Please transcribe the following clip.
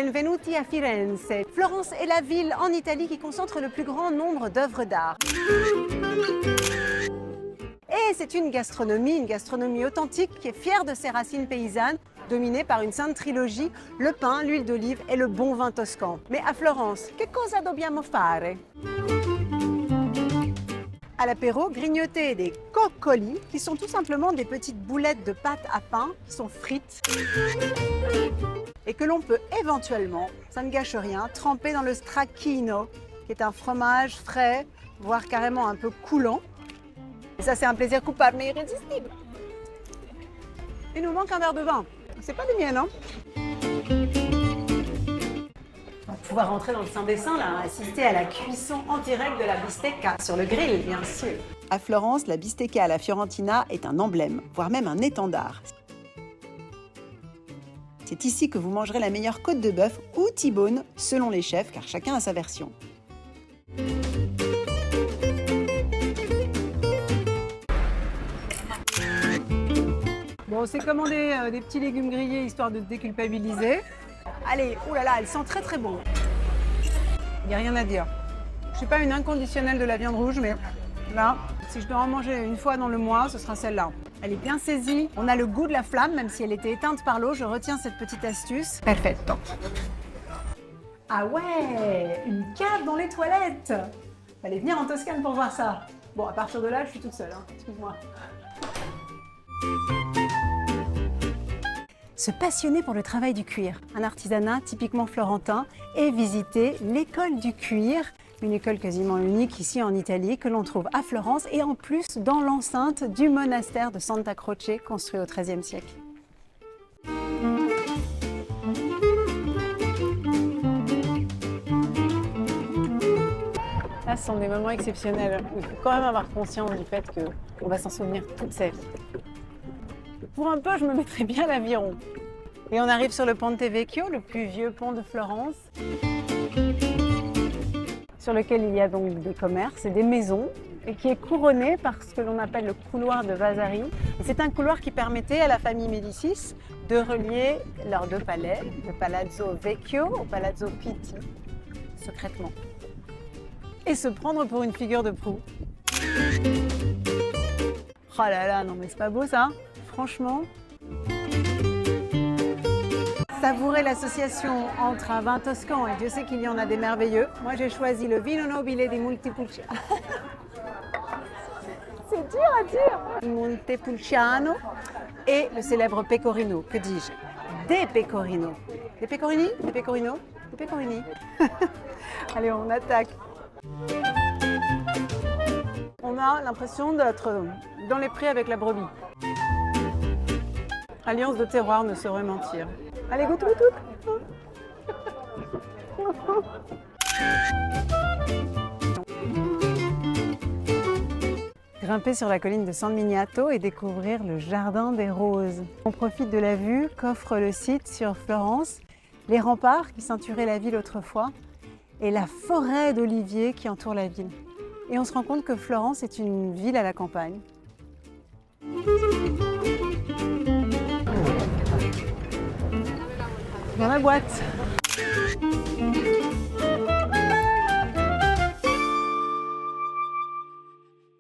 Benvenuti a Firenze. Florence est la ville en Italie qui concentre le plus grand nombre d'œuvres d'art. Et c'est une gastronomie authentique qui est fière de ses racines paysannes, dominée par une sainte trilogie, le pain, l'huile d'olive et le bon vin toscan. Mais à Florence, che cosa dobbiamo fare? À l'apéro, grignoter des coccoli, qui sont tout simplement des petites boulettes de pâte à pain qui sont frites et que l'on peut éventuellement, ça ne gâche rien, tremper dans le stracchino, qui est un fromage frais, voire carrément un peu coulant. Et ça, c'est un plaisir coupable mais irrésistible. Il nous manque un verre de vin. C'est pas des miennes, hein? On va pouvoir rentrer dans le Saint des Saints, là, assister à la cuisson en direct de la bistecca, sur le grill, bien sûr. À Florence, la bistecca à la Fiorentina est un emblème, voire même un étendard. C'est ici que vous mangerez la meilleure côte de bœuf ou T-bone, selon les chefs, car chacun a sa version. Bon, on s'est commandé des petits légumes grillés, histoire de déculpabiliser. Allez, oulala, elle sent très très bon. Il n'y a rien à dire. Je ne suis pas une inconditionnelle de la viande rouge, mais là, si je dois en manger une fois dans le mois, ce sera celle-là. Elle est bien saisie, on a le goût de la flamme, même si elle était éteinte par l'eau, je retiens cette petite astuce. Perfetto. Ah ouais, une cave dans les toilettes. Fallait venir en Toscane pour voir ça. Bon, à partir de là, je suis toute seule, hein. Excuse-moi. Se passionner pour le travail du cuir, un artisanat typiquement florentin, et visiter l'école du cuir, une école quasiment unique ici en Italie que l'on trouve à Florence et en plus dans l'enceinte du monastère de Santa Croce construit au XIIIe siècle. Là, ce sont des moments exceptionnels. Il faut quand même avoir conscience du fait qu'on va s'en souvenir toute sa vie. Pour un peu, je me mettrais bien l'aviron. Et on arrive sur le Ponte Vecchio, le plus vieux pont de Florence, sur lequel il y a donc des commerces et des maisons, et qui est couronné par ce que l'on appelle le couloir de Vasari. Et c'est un couloir qui permettait à la famille Médicis de relier leurs deux palais, le Palazzo Vecchio au Palazzo Pitti, secrètement. Et se prendre pour une figure de proue. Oh là là, non mais c'est pas beau ça? Franchement, savourer l'association entre un vin toscan, et Dieu sait qu'il y en a des merveilleux. Moi, j'ai choisi le Vino Nobile di Montepulciano. C'est dur à dire. Montepulciano et le célèbre Pecorino. Que dis-je? Des Pecorino. Des Pecorini? Des Pecorino? Des Pecorini. Allez, on attaque. On a l'impression d'être dans les prés avec la brebis. Alliance de terroir ne saurait mentir. Allez, goûte, goûte, goûte. Grimper sur la colline de San Miniato et découvrir le jardin des roses. On profite de la vue qu'offre le site sur Florence, les remparts qui ceinturaient la ville autrefois et la forêt d'oliviers qui entoure la ville. Et on se rend compte que Florence est une ville à la campagne. Dans la boîte.